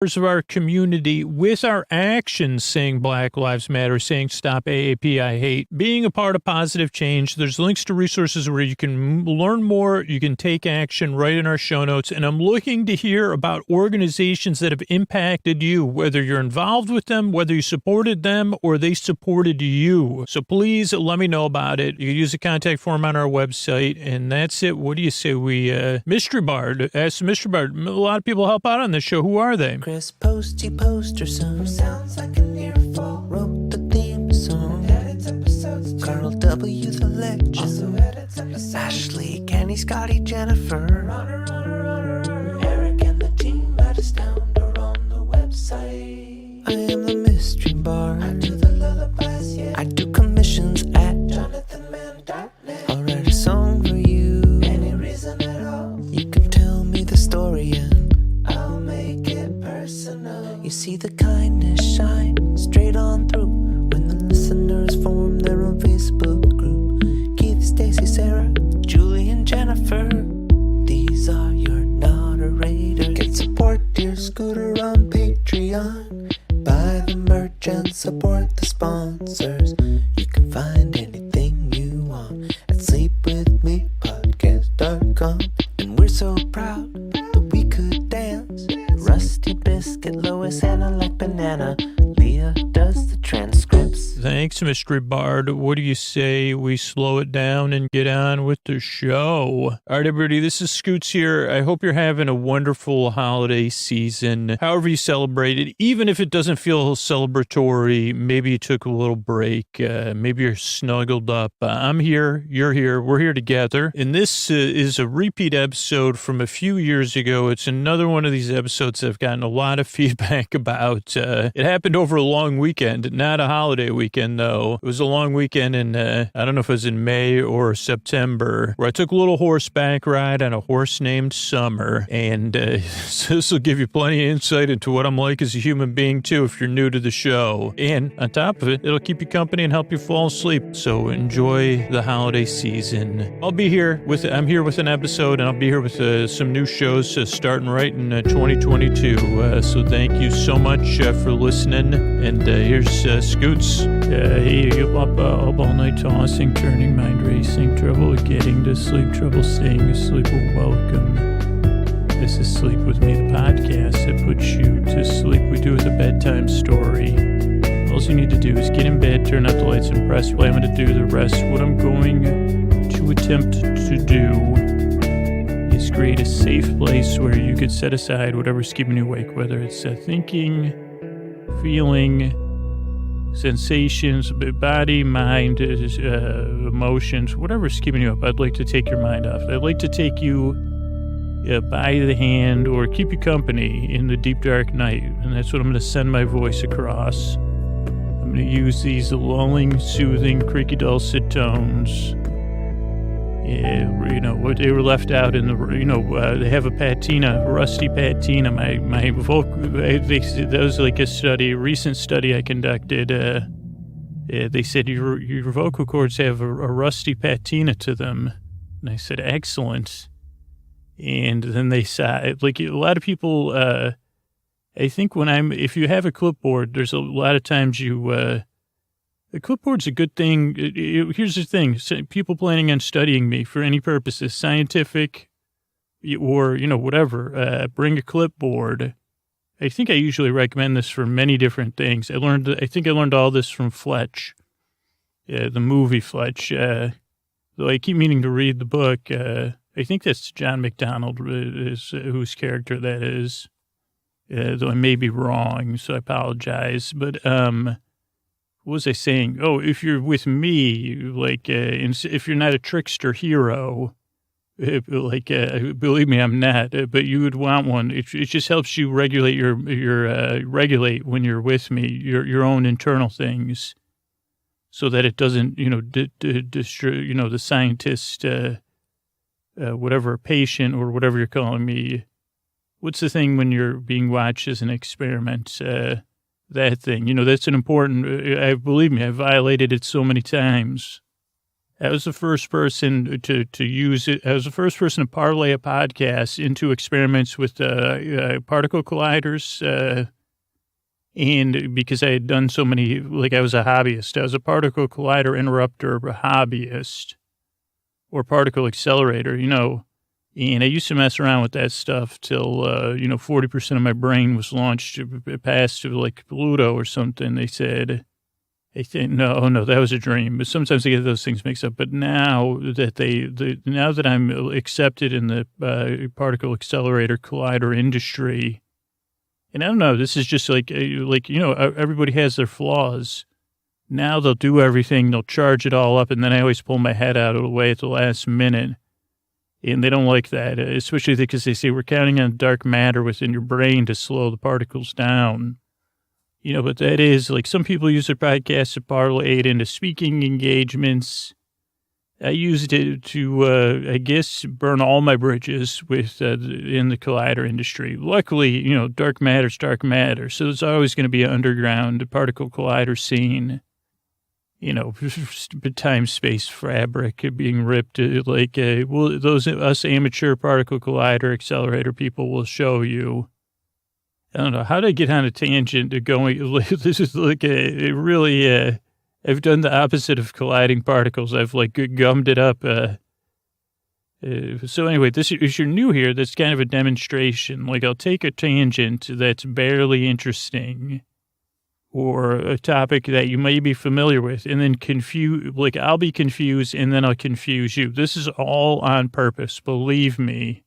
of our community with our actions saying Black Lives Matter, saying stop AAP, I hate, being a part of positive change. There's links to resources where you can learn more. You can take action right in our show notes. And I'm looking to hear about organizations that have impacted you, whether you're involved with them, whether you supported them, or they supported you. So please let me know about it. You can use the contact form on our website. And that's it. What do you say we, Mystery Bard, ask Mystery Bard. A lot of people help out on this show. Who are they? Chris Posty Poster Son sounds like an earful. Wrote the theme song. Edits episodes. Carl W. the Legend. Also edits episodes. Ashley, Kenny, Scotty, Jennifer. Runner. Eric and the team at Astound are on the website. I am the mystery bard. I do the lullabies, yeah. I do commissions at jonathanmann.net. I'll write a song for you. Any reason at all. You can tell me the story and I'll make it personal. You see the kindness shine straight on through when the listeners form their own Facebook group. Keith, Stacy, Sarah, Julie, and Jennifer. These are your moderators. Get support dear Scooter on Patreon. Buy the merch and support the sponsors. You can find anything you want at sleepwithmepodcast.com. And we're so proud that we could dance. Rusty Biscuit, Lois, Anna like banana. Leah does the transcripts. Thanks, Mystery Bard. What do you say we slow it down and get on with the show? All right, everybody, this is Scoots here. I hope you're having a wonderful holiday season. However you celebrate it, even if it doesn't feel celebratory, maybe you took a little break, maybe you're snuggled up. I'm here, you're here, we're here together. And this is a repeat episode from a few years ago. It's another one of these episodes I've gotten a lot of feedback about. It happened over a long weekend, not a holiday weekend, though. It was a long weekend in, I don't know if it was in May or September, where I took a little horseback ride on a horse named Summer. And so this will give you plenty of insight into what I'm like as a human being, too, if you're new to the show. And on top of it, it'll keep you company and help you fall asleep. So enjoy the holiday season. I'm here with an episode, and I'll be here with some new shows starting right in 2022. So thank you so much for listening. And here's Scoots. Hey, you up all night tossing, turning, mind racing, trouble getting to sleep, trouble staying asleep. Welcome. This is Sleep With Me, the podcast that puts you to sleep. We do it with a bedtime story. All you need to do is get in bed, turn out the lights, and press play. I'm going to do the rest. What I'm going to attempt to do is create a safe place where you could set aside whatever's keeping you awake, whether it's thinking, feeling, sensations, body, mind, emotions, whatever's keeping you up. I'd like to take your mind off. I'd like to take you by the hand or keep you company in the deep, dark night. And that's what I'm going to send my voice across. I'm going to use these lulling, soothing, creaky, dulcet tones. Yeah, they were left out in the, they have a patina, rusty patina. My vocal, that was like a recent study I conducted. They said your vocal cords have a rusty patina to them. And I said, excellent. And then they said, like a lot of people, I think if you have a clipboard, there's a lot of times the clipboard's a good thing. Here's the thing. People planning on studying me for any purposes, scientific or, whatever, bring a clipboard. I think I usually recommend this for many different things. I think I learned all this from Fletch, the movie Fletch. Though I keep meaning to read the book. I think that's John McDonald, whose character that is. Though I may be wrong, so I apologize. But, what was I saying? Oh, if you're with me, if you're not a trickster hero, believe me, I'm not, but you would want one. It just helps you regulate regulate when you're with me, your own internal things, so that it doesn't, destroy, the scientist, whatever, patient or whatever you're calling me. What's the thing when you're being watched as an experiment? That thing, that's an important, believe me, I've violated it so many times. I was the first person to use it. I was the first person to parlay a podcast into experiments with particle colliders. And because I had done so many, like I was a hobbyist, I was a particle collider interrupter hobbyist or particle accelerator, and I used to mess around with that stuff till, 40% of my brain was launched past like Pluto or something. They said, I think, no, that was a dream. But sometimes I get those things mixed up. But now that now that I'm accepted in the particle accelerator collider industry, and I don't know, this is just like everybody has their flaws. Now they'll do everything, they'll charge it all up, and then I always pull my head out of the way at the last minute. And they don't like that, especially because they say we're counting on dark matter within your brain to slow the particles down. But that is, like, some people use their podcast to parlay it into speaking engagements. I used it to, I guess, burn all my bridges with in the collider industry. Luckily, dark matter's dark matter, so there's always going to be an underground particle collider scene. Time-space fabric being ripped. Those us amateur particle collider accelerator people will show you. I don't know. How did I get on a tangent to going? This is like I've done the opposite of colliding particles. I've gummed it up. So anyway, if you're new here, that's kind of a demonstration. I'll take a tangent that's barely interesting or a topic that you may be familiar with and then I'll be confused and then I'll confuse you. This is all on purpose. Believe me.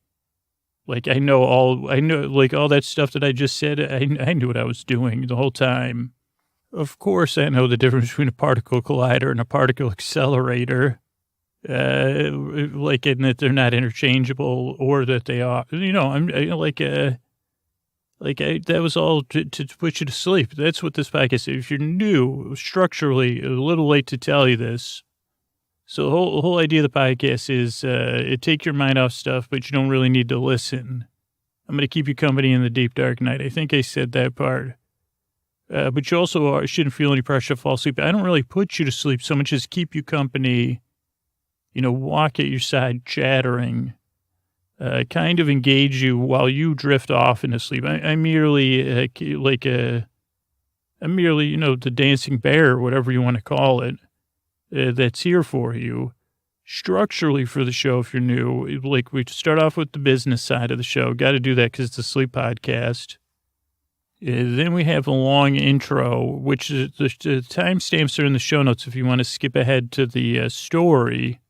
I know all that stuff that I just said. I knew what I was doing the whole time. Of course, I know the difference between a particle collider and a particle accelerator. In that they're not interchangeable or that they are, that was all to put you to sleep. That's what this podcast is. If you're new, structurally, a little late to tell you this. So the whole idea of the podcast is take your mind off stuff, but you don't really need to listen. I'm going to keep you company in the deep, dark night. I think I said that part. But you also shouldn't feel any pressure to fall asleep. I don't really put you to sleep so much as keep you company, walk at your side chattering, kind of engage you while you drift off into sleep. I'm merely the dancing bear, whatever you want to call it. That's here for you. Structurally for the show, if you're new, we start off with the business side of the show. Got to do that because it's a sleep podcast. Then we have a long intro, which is the timestamps are in the show notes if you want to skip ahead to the story.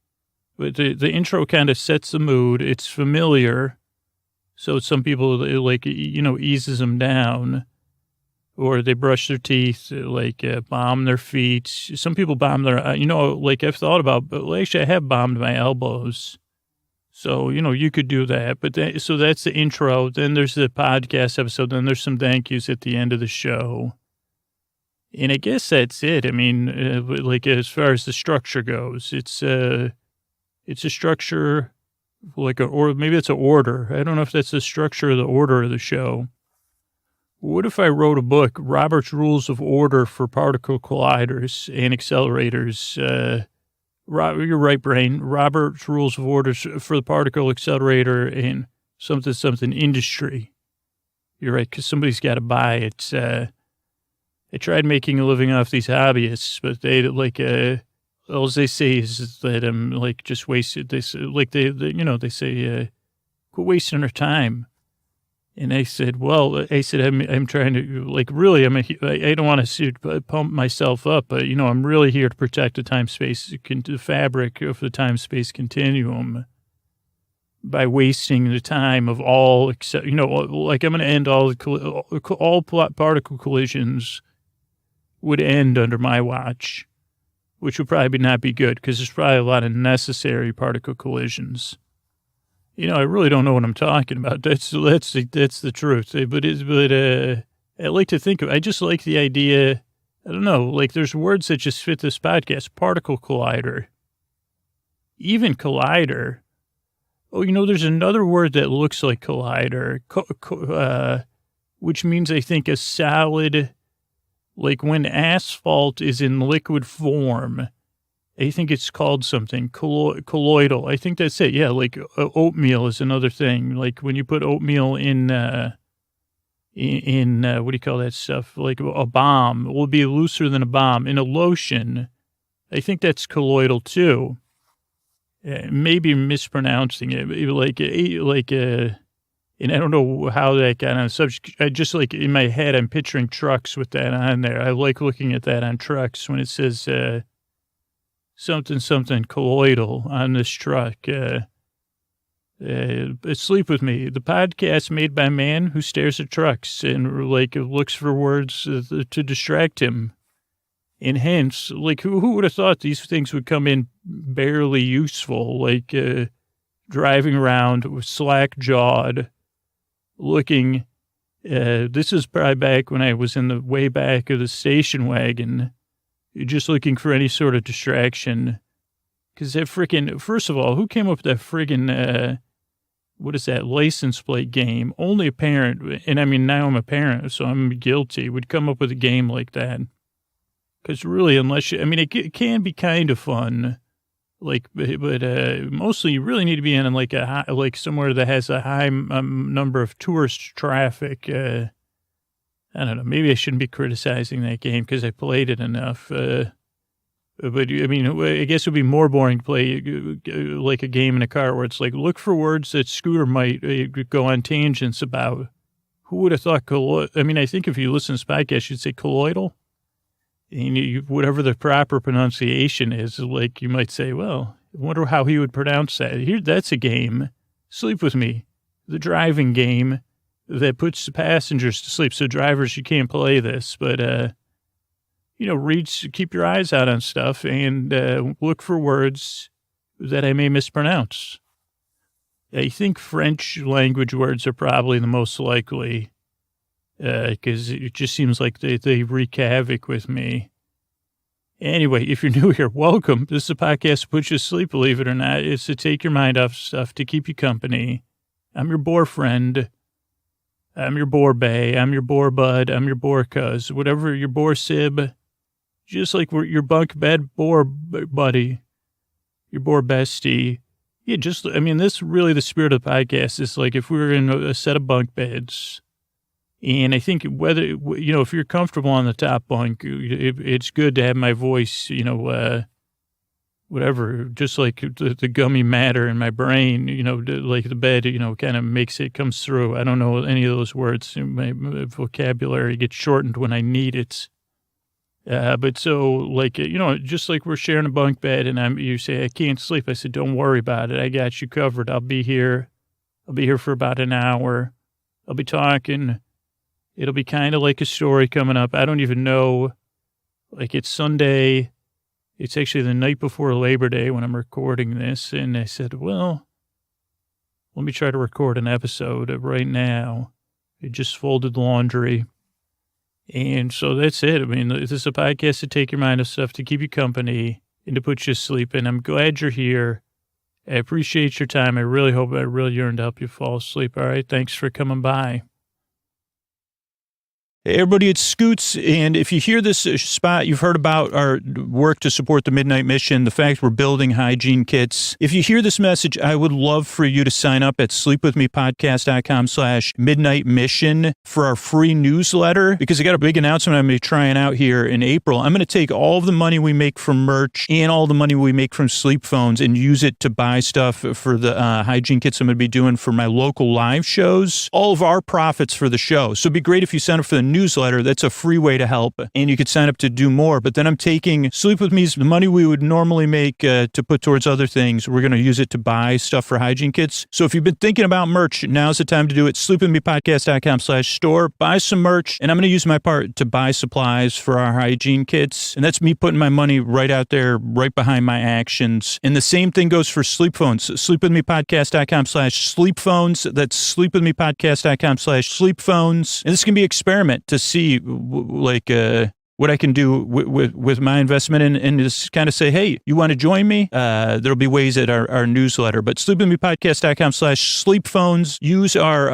But the intro kind of sets the mood. It's familiar. So some people, eases them down. Or they brush their teeth, balm their feet. Some people balm their, I've thought about, but actually I have balmed my elbows. So, you could do that. But so that's the intro. Then there's the podcast episode. Then there's some thank yous at the end of the show. And I guess that's it. I mean, as far as the structure goes, it's a structure, or maybe it's an order. I don't know if that's the structure or the order of the show. What if I wrote a book, Robert's Rules of Order for Particle Colliders and Accelerators? You're right, brain. Robert's Rules of Order for the Particle Accelerator and something industry. You're right, because somebody's got to buy it. I tried making a living off these hobbyists, but they all they say is that I'm just wasted. They say, quit wasting our time. And I said, I'm trying to, really, I don't want to pump myself up, but, I'm really here to protect the time-space, the fabric of the time-space continuum by wasting the time of all, except, I'm going to end all particle collisions would end under my watch, which would probably not be good because there's probably a lot of necessary particle collisions. I really don't know what I'm talking about. That's the truth. But I like to think of. I just like the idea. I don't know. There's words that just fit this podcast. Particle collider, even collider. Oh, there's another word that looks like collider, which means I think a solid, when asphalt is in liquid form, I think it's called something colloidal. I think that's it. Yeah, like oatmeal is another thing. Like when you put oatmeal in what do you call that stuff? Like a balm. It will be looser than a balm. In a lotion, I think that's colloidal too. Maybe mispronouncing it. And I don't know how that got on the subject. I just like in my head, I'm picturing trucks with that on there. I like looking at that on trucks when it says something colloidal on this truck. Sleep with Me, the podcast made by a man who stares at trucks and like looks for words to distract him. And hence, like who would have thought these things would come in barely useful, like driving around slack jawed. Looking, this is probably back when I was in the way back of the station wagon, just looking for any sort of distraction. Because that freaking, first of all, who came up with that friggin', what is that, license plate game? Only a parent, and I mean, now I'm a parent, so I'm guilty, would come up with a game like that. Because really, unless you, I mean, it can be kind of fun. Like, but mostly you really need to be in like like somewhere that has a high number of tourist traffic. I don't know. Maybe I shouldn't be criticizing that game because I played it enough. But I mean, I guess it would be more boring to play like a game in a car where it's like, look for words that Scooter might go on tangents about. Who would have thought I mean, I think if you listen to this podcast, you'd say colloidal. And whatever the proper pronunciation is, like you might say, well, I wonder how he would pronounce that. Here, that's a game. Sleep with Me, the driving game that puts the passengers to sleep. So drivers, you can't play this, but, keep your eyes out on stuff and look for words that I may mispronounce. I think French language words are probably the most likely. Because it just seems like they wreak havoc with me. Anyway, if you're new here, welcome. This is a podcast to put you to sleep, believe it or not. It's to take your mind off stuff, to keep you company. I'm your bore friend. I'm your bore bae. I'm your bore bud. I'm your bore cuz. Whatever, your bore sib. Just like we're your bunk bed bore buddy. Your bore bestie. Yeah, this really the spirit of the podcast is like if we were in a set of bunk beds. And I think whether, if you're comfortable on the top bunk, it's good to have my voice, whatever, just like the gummy matter in my brain, like the bed, kind of comes through. I don't know any of those words. My vocabulary gets shortened when I need it. But so like, just like we're sharing a bunk bed and you say, I can't sleep. I said, don't worry about it. I got you covered. I'll be here. I'll be here for about an hour. I'll be talking. It'll be kind of like a story coming up. I don't even know. Like it's Sunday. It's actually the night before Labor Day when I'm recording this. And I said, well, let me try to record an episode right now. I just folded laundry. And so that's it. I mean, this is a podcast to take your mind off stuff, to keep you company and to put you to sleep. And I'm glad you're here. I appreciate your time. I really hope I really yearn to help you fall asleep. All right. Thanks for coming by. Hey, everybody, it's Scoots, and if you hear this spot, you've heard about our work to support the Midnight Mission, the fact we're building hygiene kits. If you hear this message, I would love for you to sign up at sleepwithmepodcast.com/Midnight Mission for our free newsletter, because I got a big announcement I'm going to be trying out here in April. I'm going to take all of the money we make from merch and all the money we make from sleep phones and use it to buy stuff for the hygiene kits I'm going to be doing for my local live shows. All of our profits for the show. So it'd be great if you sign up for the newsletter. That's a free way to help, and you could sign up to do more. But then I'm taking Sleep With Me's the money we would normally make to put towards other things. We're going to use it to buy stuff for hygiene kits. So if you've been thinking about merch, now's the time to do it. sleepwithmepodcast.com/store. Buy some merch, and I'm going to use my part to buy supplies for our hygiene kits. And that's me putting my money right out there, right behind my actions. And the same thing goes for sleep phones. sleepwithmepodcast.com/sleep phones. That's sleepwithmepodcast.com/sleep phones. And this can be an experiment to see, what I can do with my investment and just kind of say, hey, you want to join me? There'll be ways at our newsletter, but sleepwithmepodcast.com/sleepphones. Use our,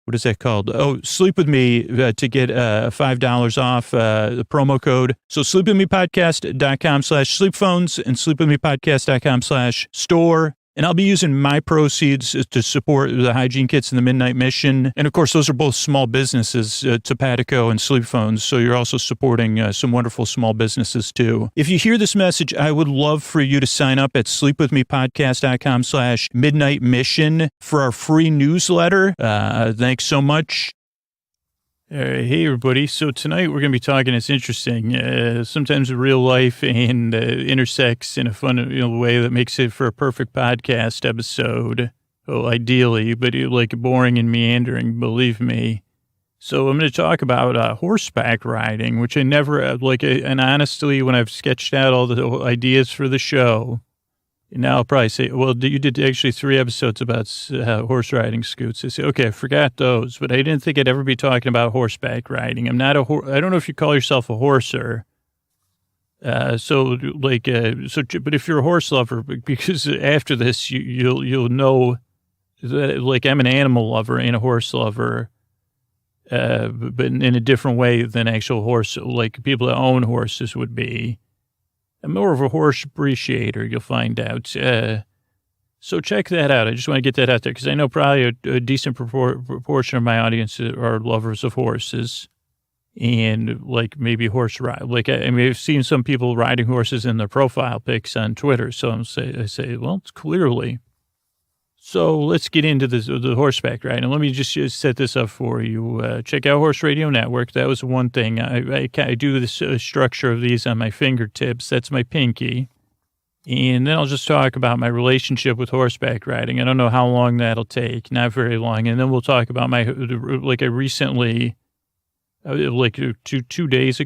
what is that called? Oh, Sleep With Me to get $5 off the promo code. So sleepwithmepodcast.com/sleepphones and sleepwithmepodcast.com/store. And I'll be using my proceeds to support the hygiene kits and the Midnight Mission. And of course, those are both small businesses, Topatico and Sleep Phones. So you're also supporting some wonderful small businesses too. If you hear this message, I would love for you to sign up at sleepwithmepodcast.com/Midnight Mission for our free newsletter. Thanks so much. Hey, everybody. So tonight we're going to be talking, it's interesting, sometimes real life and intersects in a fun way that makes it for a perfect podcast episode. Oh, ideally, but like boring and meandering, believe me. So I'm going to talk about horseback riding, which I never, and honestly, when I've sketched out all the ideas for the show, and now I'll probably say, well, you did actually 3 episodes about horse riding, Scoots. I say, okay, I forgot those, but I didn't think I'd ever be talking about horseback riding. I'm not I don't know if you call yourself a horser. But if you're a horse lover, because after this, you'll know that, like, I'm an animal lover and a horse lover, but in a different way than actual horse, like people that own horses would be. I'm more of a horse appreciator, you'll find out. So check that out. I just want to get that out there because I know probably a decent proportion of my audience are lovers of horses and like maybe horse ride. Like, I mean, I've seen some people riding horses in their profile pics on Twitter. So I say, well, it's clearly. So let's get into the horseback ride. And let me just set this up for you. Check out Horse Radio Network. That was one thing. I do this structure of these on my fingertips. That's my pinky. And then I'll just talk about my relationship with horseback riding. I don't know how long that'll take. Not very long. And then we'll talk about I recently, 3 days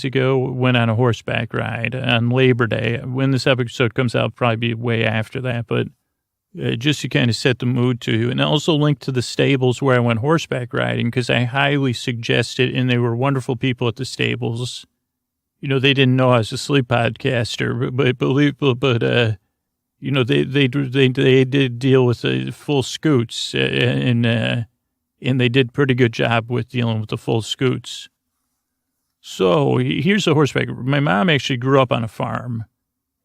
ago, went on a horseback ride on Labor Day. When this episode comes out, it'll probably be way after that. But just to kind of set the mood to you. And also link to the stables where I went horseback riding because I highly suggest it, and they were wonderful people at the stables. You know, they didn't know I was a sleep podcaster, they did deal with full scoots, and they did pretty good job with dealing with the full scoots. So here's the horseback. My mom actually grew up on a farm.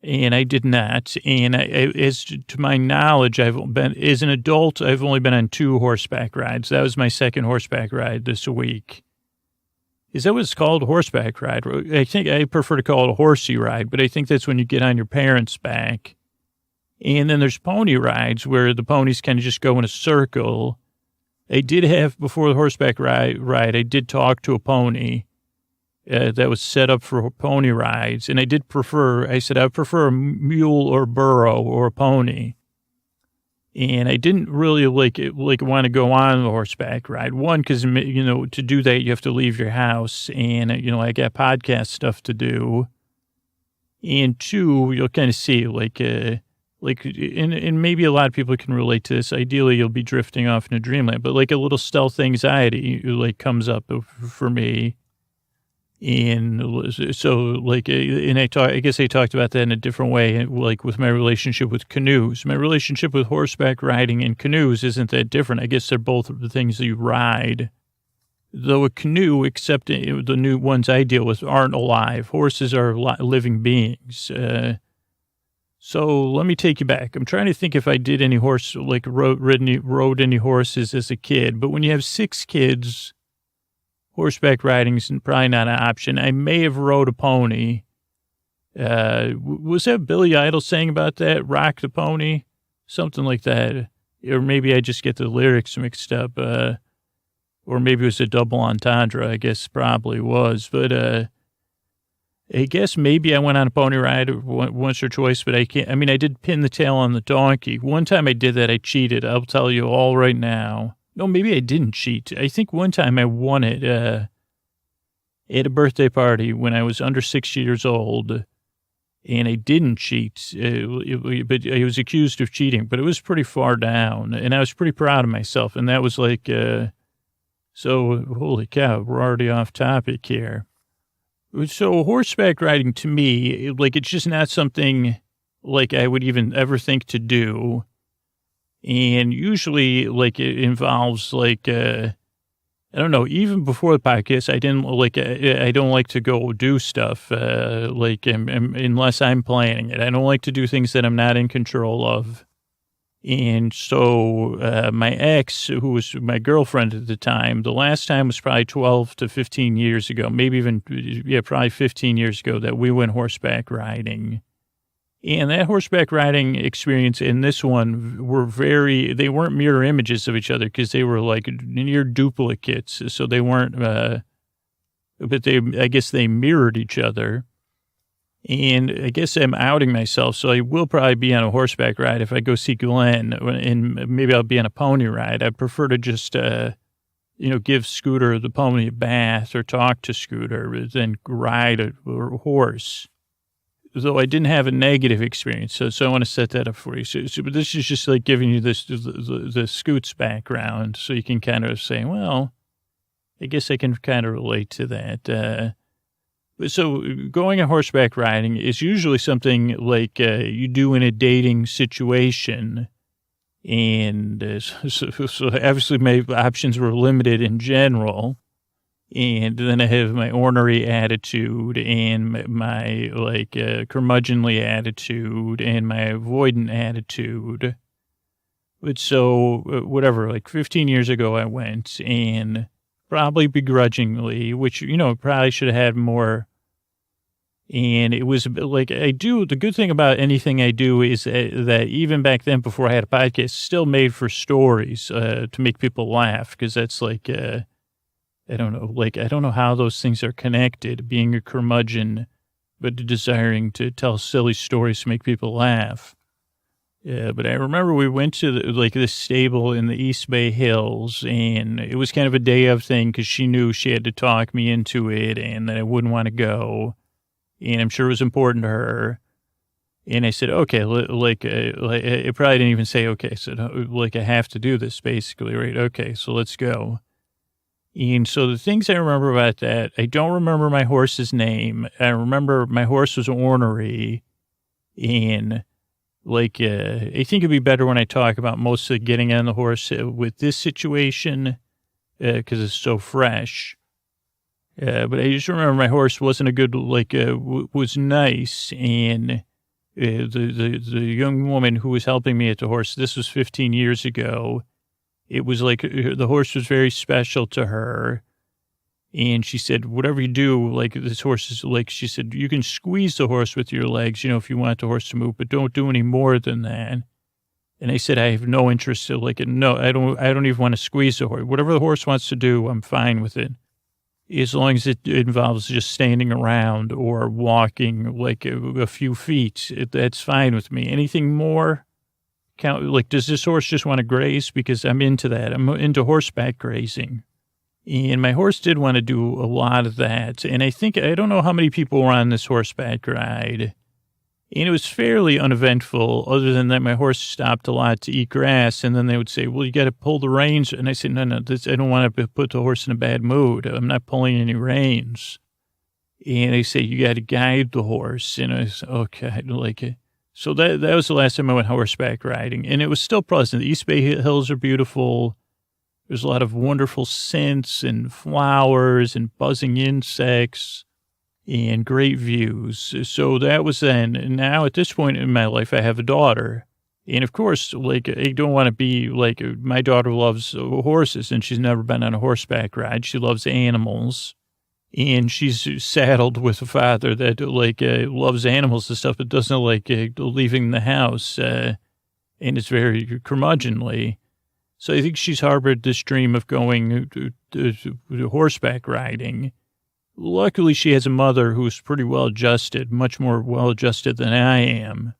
And I did not. And as to my knowledge, as an adult, I've only been on 2 horseback rides. That was my second horseback ride this week. Is that what it's called, a horseback ride? I think I prefer to call it a horsey ride, but I think that's when you get on your parents' back. And then there's pony rides where the ponies kind of just go in a circle. I did have, before the horseback ride, I did talk to a pony. That was set up for pony rides. And I prefer a mule or burro or a pony. And I didn't really want to go on the horseback ride. One, because, to do that, you have to leave your house. And, I got podcast stuff to do. And 2, you'll kind of see, and maybe a lot of people can relate to this. Ideally, you'll be drifting off in a dreamland. But, a little stealth anxiety, comes up for me. And so, I guess I talked about that in a different way, with my relationship with canoes. My relationship with horseback riding and canoes isn't that different. I guess they're both the things that you ride. Though a canoe, except the new ones I deal with, aren't alive. Horses are living beings. So let me take you back. I'm trying to think if I did any rode any horses as a kid. But when you have 6 kids, horseback riding is probably not an option. I may have rode a pony. Was that Billy Idol saying about that? Rock the pony? Something like that. Or maybe I just get the lyrics mixed up. Or maybe it was a double entendre. I guess probably was. But I guess maybe I went on a pony ride once or twice, but I can't. I mean, I did pin the tail on the donkey. One time I did that. I cheated. I'll tell you all right now. No, maybe I didn't cheat. I think one time I won it at a birthday party when I was under 6 years old, and I didn't cheat, but I was accused of cheating, but it was pretty far down, and I was pretty proud of myself, and that was so holy cow, we're already off topic here. So horseback riding to me, like, it's just not something like I would even ever think to do. And usually, like, it involves, like, I don't know, even before the podcast, I didn't like, I don't like to go do stuff, like, unless I'm planning it. I don't like to do things that I'm not in control of. And so, my ex, who was my girlfriend at the time, the last time was probably 12 to 15 years ago, maybe even, probably 15 years ago that we went horseback riding. And that horseback riding experience and this one they weren't mirror images of each other because they were like near duplicates. So they weren't, but I guess they mirrored each other. And I guess I'm outing myself. So I will probably be on a horseback ride if I go see Glenn, and maybe I'll be on a pony ride. I prefer to just, give Scooter the pony a bath or talk to Scooter than ride a horse. Though I didn't have a negative experience, so I want to set that up for you. So but this is just like giving you the Scoots background, so you can kind of say, well, I guess I can kind of relate to that. So going on horseback riding is usually something like you do in a dating situation, and so obviously my options were limited in general. And then I have my ornery attitude and my like curmudgeonly attitude and my avoidant attitude. But so whatever, like 15 years ago I went, and probably begrudgingly, which, probably should have had more. And it was like the good thing about anything I do is that even back then before I had a podcast, still made for stories to make people laugh, because that's like... I don't know how those things are connected, being a curmudgeon, but desiring to tell silly stories to make people laugh. Yeah, but I remember we went to this stable in the East Bay Hills, and it was kind of a day of thing because she knew she had to talk me into it and that I wouldn't want to go. And I'm sure it was important to her. And I said, okay, I probably didn't even say, okay. I said, I have to do this basically, right? Okay, so let's go. And so the things I remember about that, I don't remember my horse's name. I remember my horse was ornery. And I think it'd be better when I talk about mostly getting on the horse with this situation, because it's so fresh. But I just remember my horse wasn't a good, was nice. And the young woman who was helping me at the horse, this was 15 years ago. It was like the horse was very special to her. And she said, whatever you do, this horse is she said, you can squeeze the horse with your legs, if you want the horse to move, but don't do any more than that. And I said, I have no interest in no, I don't even want to squeeze the horse. Whatever the horse wants to do, I'm fine with it. As long as it involves just standing around or walking a few feet, that's fine with me. Anything more? Does this horse just want to graze? Because I'm into that. I'm into horseback grazing. And my horse did want to do a lot of that. And I don't know how many people were on this horseback ride. And it was fairly uneventful, other than that my horse stopped a lot to eat grass. And then they would say, well, you got to pull the reins. And I said, no, I don't want to put the horse in a bad mood. I'm not pulling any reins. And they say, you got to guide the horse. And I said, okay, So that was the last time I went horseback riding, and it was still pleasant. The East Bay Hills are beautiful. There's a lot of wonderful scents and flowers and buzzing insects and great views. So that was then. And now at this point in my life, I have a daughter. And of course, I don't want to be my daughter loves horses, and she's never been on a horseback ride. She loves animals. And she's saddled with a father that loves animals and stuff, but doesn't like leaving the house, and it's very curmudgeonly. So I think she's harbored this dream of going to horseback riding. Luckily, she has a mother who's pretty well adjusted, much more well adjusted than I am.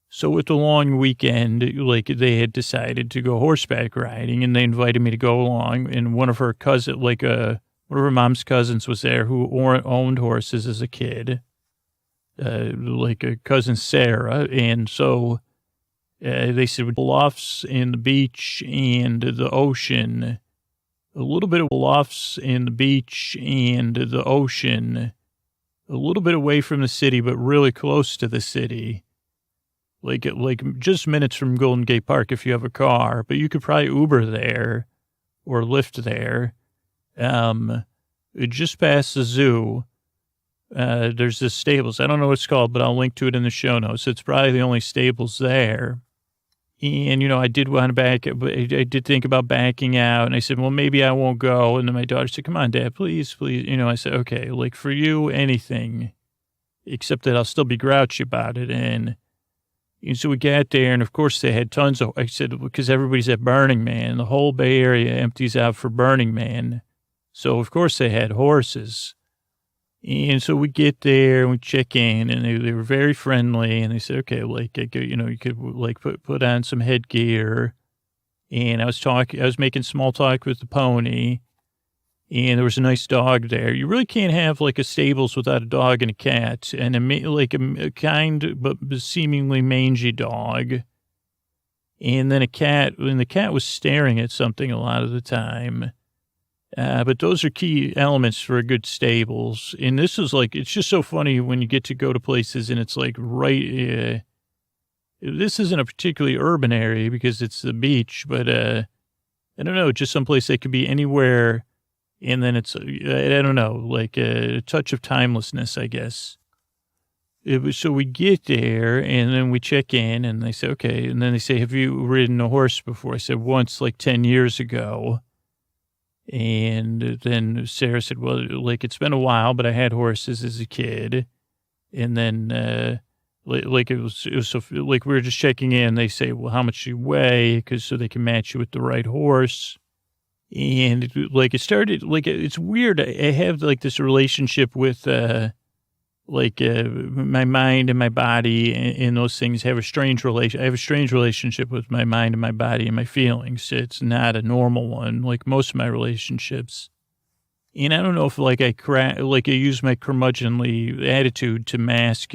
So with the long weekend, they had decided to go horseback riding, and they invited me to go along. And one of her cousins, one of her mom's cousins was there who owned horses as a kid, a cousin Sarah. And so they said bluffs and the beach and the ocean, a little bit of bluffs and the beach and the ocean. a little bit away from the city, but really close to the city. Like just minutes from Golden Gate Park if you have a car, but you could probably Uber there or Lyft there. Just past the zoo, there's this stables. I don't know what it's called, but I'll link to it in the show notes. It's probably the only stables there. And, I did want to back, but I did think about backing out. And I said, well, maybe I won't go. And then my daughter said, come on, Dad, please, please. I said, okay, like for you, anything, except that I'll still be grouchy about it. And so we got there, and of course they had tons of, I said, because everybody's at Burning Man. The whole Bay Area empties out for Burning Man. So, of course, they had horses. And so we get there and we check in, and they were very friendly. And they said, okay, like, you could like put on some headgear. And I was making small talk with the pony, and there was a nice dog there. You really can't have like a stables without a dog and a cat, and a kind but seemingly mangy dog. And then a cat, and the cat was staring at something a lot of the time. But those are key elements for a good stables. And this is like, it's just so funny when you get to go to places and it's like this isn't a particularly urban area because it's the beach, but I don't know, just someplace that could be anywhere. And then it's, I don't know, like a touch of timelessness, I guess. So we get there and then we check in and they say, okay. And then they say, have you ridden a horse before? I said, once, like 10 years ago. And then Sarah said, well, like, it's been a while, but I had horses as a kid. And then, like, it was so, like, we were just checking in. They say, well, how much you weigh? So they can match you with the right horse. And, like, it started, like, it's weird. I have, like, this relationship with, my mind and my body and those things have a strange relation. I have a strange relationship with my mind and my body and my feelings. It's not a normal one, like most of my relationships. And I don't know if like I use my curmudgeonly attitude to mask,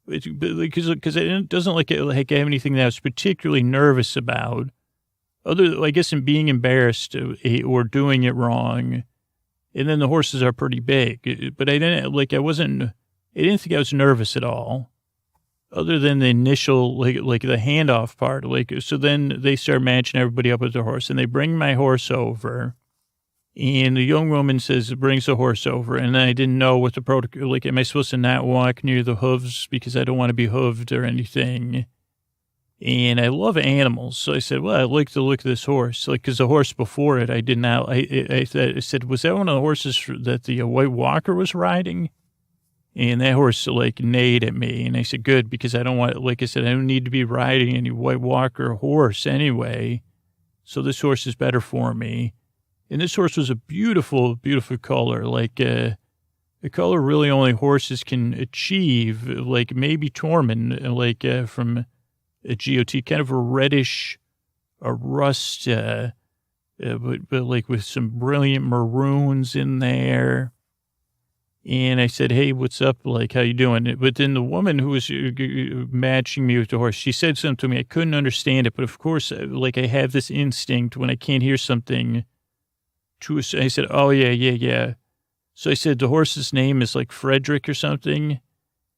because it doesn't like have anything that I was particularly nervous about. I guess in being embarrassed or doing it wrong. And then the horses are pretty big, but I didn't think I was nervous at all, other than the initial, like the handoff part. So then they start matching everybody up with their horse, and they bring my horse over, and the young woman brings the horse over, and I didn't know what the protocol, like, am I supposed to not walk near the hooves because I don't want to be hooved or anything? And I love animals. So I said, well, I like the look of this horse, like, because the horse before it, I did not, I said, was that one of the horses that the White Walker was riding? And that horse, like, neighed at me. And I said, good, because I don't want, like I said, I don't need to be riding any White Walker horse anyway. So this horse is better for me. And this horse was a beautiful, beautiful color, like a color really only horses can achieve, like maybe Tormund, like from a GOT, kind of a reddish, a rust, but like with some brilliant maroons in there. And I said, hey, what's up? Like, how you doing? But then the woman who was matching me with the horse, she said something to me. I couldn't understand it. But of course, like, I have this instinct when I can't hear something. I said, oh, yeah. So I said, the horse's name is like Frederick or something.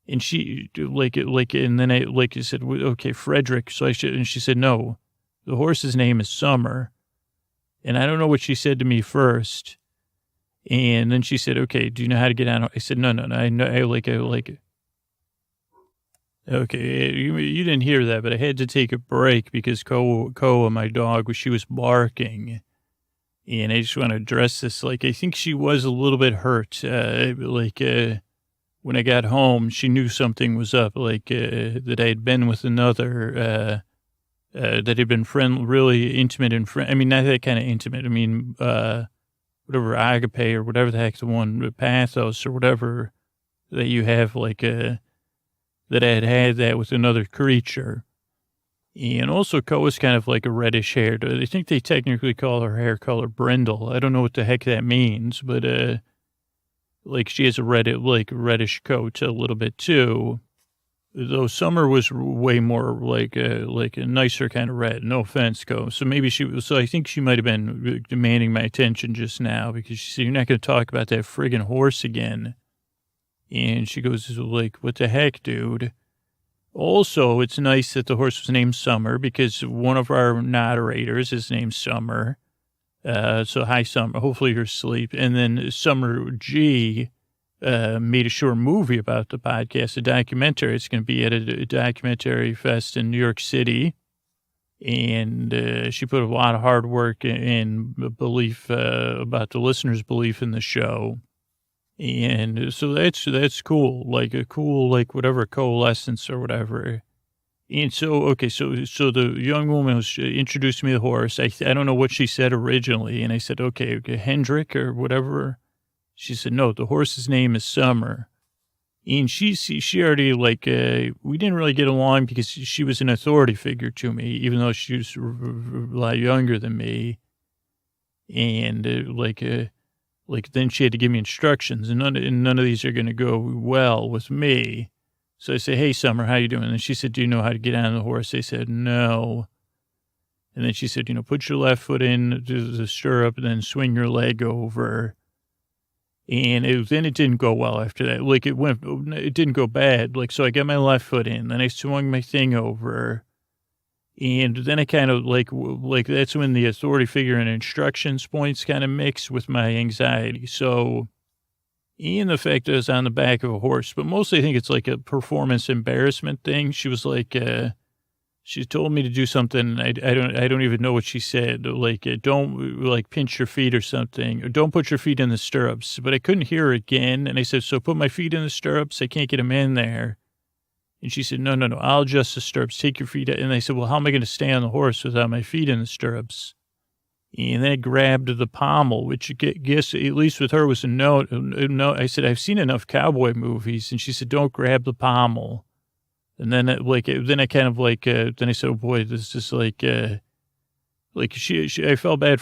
And she, and then I said, okay, Frederick. And she said, no, the horse's name is Summer. And I don't know what she said to me first. And then she said, okay, do you know how to get on? I said, no, I know, I like it. Okay, you didn't hear that, but I had to take a break because Koa, my dog, she was barking. And I just want to address this. Like, I think she was a little bit hurt. When I got home, she knew something was up, that I had been with another, that had been really intimate and I mean, not that kind of intimate. I mean, whatever, agape or whatever the heck the one, pathos or whatever that you have, that I had that with another creature. And also Koa's kind of like a reddish haired, I think they technically call her hair color brindle. I don't know what the heck that means, but, she has a reddish coat a little bit too. Though Summer was way more like a nicer kind of red. No offense, Ko. So maybe so I think she might have been demanding my attention just now because she said, you're not going to talk about that friggin' horse again. And she goes, like, what the heck, dude? Also, it's nice that the horse was named Summer because one of our narrators is named Summer. So hi, Summer. Hopefully you're asleep. And then Summer G made a short movie about the podcast, a documentary. It's going to be at a documentary fest in New York City. And she put a lot of hard work and belief about the listeners' belief in the show. And so that's cool, like a cool, like whatever, coalescence or whatever. And so, okay, so the young woman was introduced me to the horse. I don't know what she said originally. And I said, okay, Hendrick or whatever. She said, no, the horse's name is Summer. And she already, like, we didn't really get along because she was an authority figure to me, even though she was a lot younger than me. And, like, then she had to give me instructions, and none of these are going to go well with me. So I say, hey, Summer, how you doing? And she said, do you know how to get on the horse? I said, no. And then she said, put your left foot in the stirrup and then swing your leg over. And then it didn't go well after that. Like, it didn't go bad. Like, so I got my left foot in, then I swung my thing over. And then I kind of like that's when the authority figure and instructions points kind of mix with my anxiety. So, and the fact that I was on the back of a horse, but mostly I think it's like a performance embarrassment thing. She was like, she told me to do something. I don't even know what she said. Like, don't like pinch your feet or something, or don't put your feet in the stirrups. But I couldn't hear her again. And I said, so put my feet in the stirrups. I can't get them in there. And she said, no, I'll adjust the stirrups. Take your feet out. And I said, well, how am I going to stay on the horse without my feet in the stirrups? And then I grabbed the pommel, which I guess, at least with her, was a no. I said, I've seen enough cowboy movies. And she said, don't grab the pommel. And then, then I kind of then I said, oh boy, this is like she I felt bad for